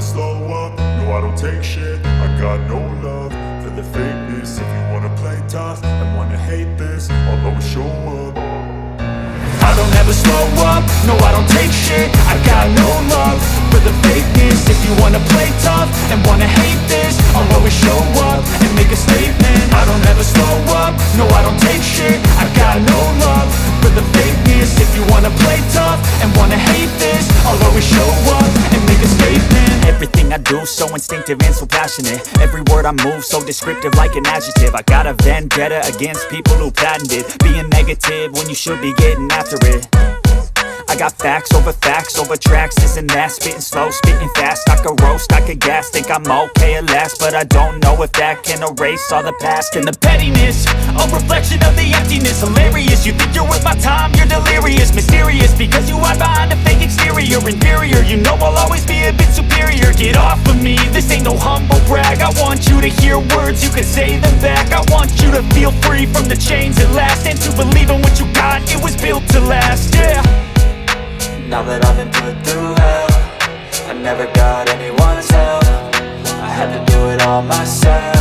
slow up, no I don't take shit. I got no love for the fakeness. If you wanna play tough and wanna hate this, I'll always show up. I don't ever slow up, no I don't take shit. I got no love for the fakeness. If you wanna play tough and wanna hate this, I'll always show up and make a statement. I don't ever slow up, no I don't take shit. I got no love for the fakeness. If you wanna play tough and wanna hate this, I'll always show up and make a statement. Everything I do so instinctive and so passionate. Every word I move so descriptive like an adjective. I got a vendetta against people who patented being negative when you should be getting after it. I got facts over tracks, this and that. Spitting slow, spitting fast. I could roast, I could gas. Think I'm okay at last, but I don't know if that can erase all the past. And the pettiness, a reflection of the emptiness. Hilarious, you think you're worth my time, you're delirious. Mysterious, because you hide behind a fake exterior. Inferior, you know I'll always be a bit superior. Get off of me, this ain't no humble brag. I want you to hear words, you can say them back. I want you to feel free from the chains at last, and to believe in what you got, it was built to last, yeah. Now that I've been put through hell, I never got anyone's help. I had to do it all myself.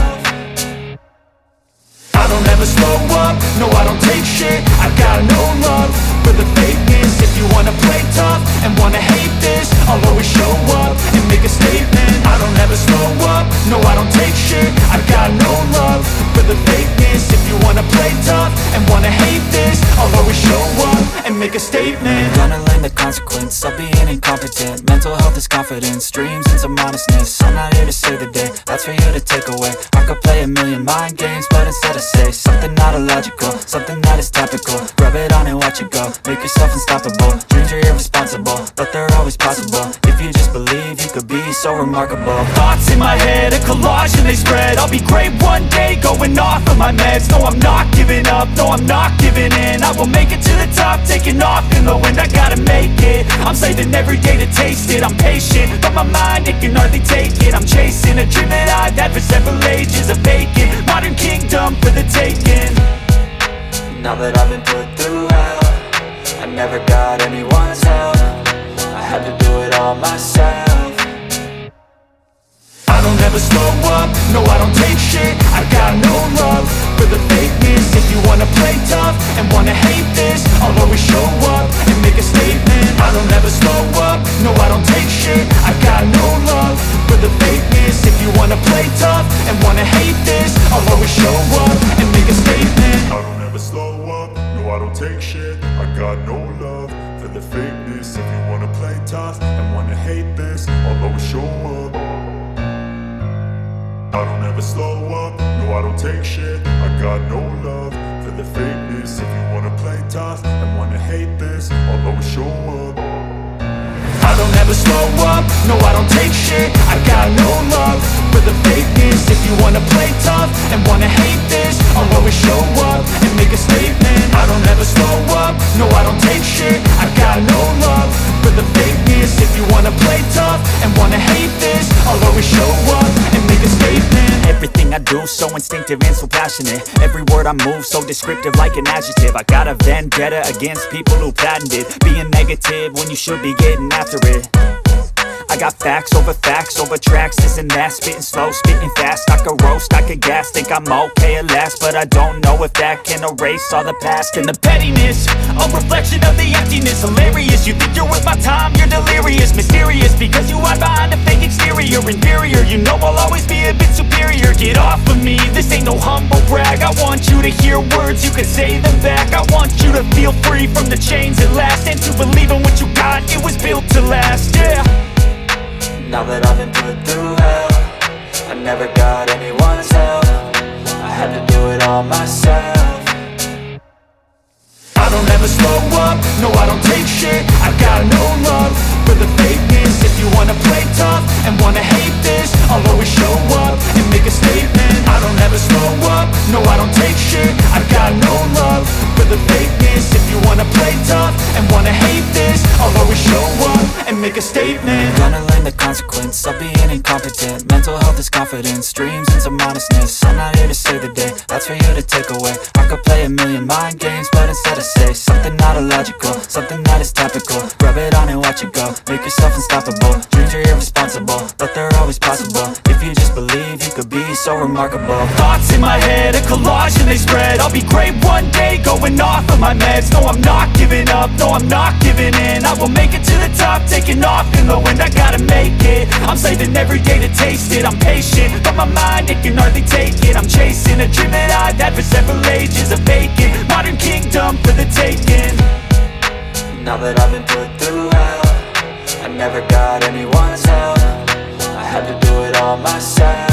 I don't ever slow up, no I don't take shit. I got no love for the fakeness. If you wanna play tough and wanna hate this, I'll always show up and make a statement. I don't ever slow up, no I don't take shit. I got no love for the fakeness. If you wanna play tough and wanna hate this, I'll always show up and make a statement. Gonna learn the consequence of being incompetent. Mental health is confidence, dreams and some honestness. I'm not here to save the day, that's for you to take away. I could play a million mind games, but instead I say something not illogical, something that is topical. Rub it on and watch it go, make yourself unstoppable. Dreams are irresponsible, but they're always possible. If you just believe, you could be so remarkable. Thoughts in my head, a collage and they spread. I'll be great one day, going off of my meds. No, I'm not giving up, no, I'm not giving in. I will make it to the top, taking off in the wind. I gotta make it, I'm saving every day to taste it. I'm patient, but my mind, it can hardly take it. I'm chasing a dream that I've had for several ages. A vacant, modern kingdom for the taking. Now that I've been put through hell, I never got anyone's help. I had to do it all myself. I don't ever slow up, no I don't take shit. I got no love for the fakeness. If you wanna play tough and wanna hate this, I'll always show up and make a statement. I don't ever slow up, no I don't take shit. I got no love for the fakeness. If you wanna play tough and wanna hate this, I'll always show up and make a statement. I don't ever slow up, no I don't take shit. I got no love for the fakeness. If you wanna play tough and wanna hate this, I'll always show up. I don't ever slow up, no I don't take shit. I got no love for the fakeness. If you wanna play tough and wanna hate this, I'll always show up. I don't ever slow up, no I don't take shit. I got no love for the fakeness. If you wanna play tough and wanna hate this, I'll always show up and make a statement. I don't ever slow up, no I don't take shit. I got no love for the fakeness. If you wanna play tough and wanna hate this, I'll always show up and make a statement. Everything I do so instinctive and so passionate. Every word I move so descriptive like an adjective. I got a vendetta against people who patented being negative when you should be getting after it. I got facts over tracks, this and that. Spitting slow, spitting fast. I could roast, I could gas. Think I'm okay at last, but I don't know if that can erase all the past. And the pettiness, a reflection of the emptiness. Hilarious, you think you're worth my time, you're delirious. Mysterious, because you hide behind a fake exterior. Inferior, you know I'll always be a bit superior. Get off of me, this ain't no humble brag. I want you to hear words, you can say them back. I want you to feel free from the chains at last, and to believe in what you got, it was built to last, yeah. Now that I've been put through hell, I never got anyone's help. I had to do it all myself. I don't ever slow up, no I don't take shit. I got no love for the fakeness. If you wanna play tough and wanna hate this, I'll always show up and make a statement. I don't ever slow up, no I don't take shit. I got no love for the fakeness. If you wanna play tough and wanna hate this, I'll always show up and make a statement. Gonna learn the consequence of being incompetent. Mental health is confidence, dreams into modestness. I'm not here to save the day, that's for you to take away. I could play a million mind games, but instead I say something not illogical, something that is topical. Rub it on and watch it go, make yourself unstoppable. Dreams are irresponsible, but they're always possible. If you just believe, you could be so remarkable. Thoughts in my head, a collage and they spread. I'll be great one day, going off of my meds. No, I'm not giving up, no, I'm not giving in. I will make it to the top, taking off in the wind. I gotta make it, I'm saving every day to taste it. I'm patient, but my mind, it can hardly take it. I'm chasing a dream that I've had for several ages. A vacant, modern kingdom for the taking. Now that I've been put through hell, I never got anyone's help. I had to do it all myself.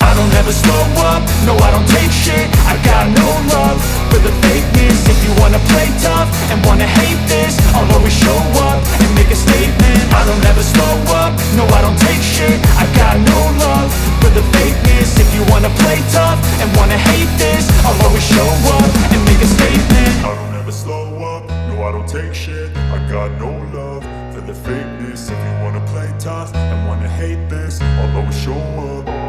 I don't ever slow up, no I don't take shit. I got no love for the fakeness. If you wanna play tough and wanna hate this, I'll always show up and make a statement. I don't ever slow up, no I don't take shit. I got no love for the fakeness. If you wanna play tough and wanna hate this, I'll always show up and make a statement. I don't ever slow up, no I don't take shit. I got no love for the fakeness. If you wanna play tough and wanna hate this, I'll always show up.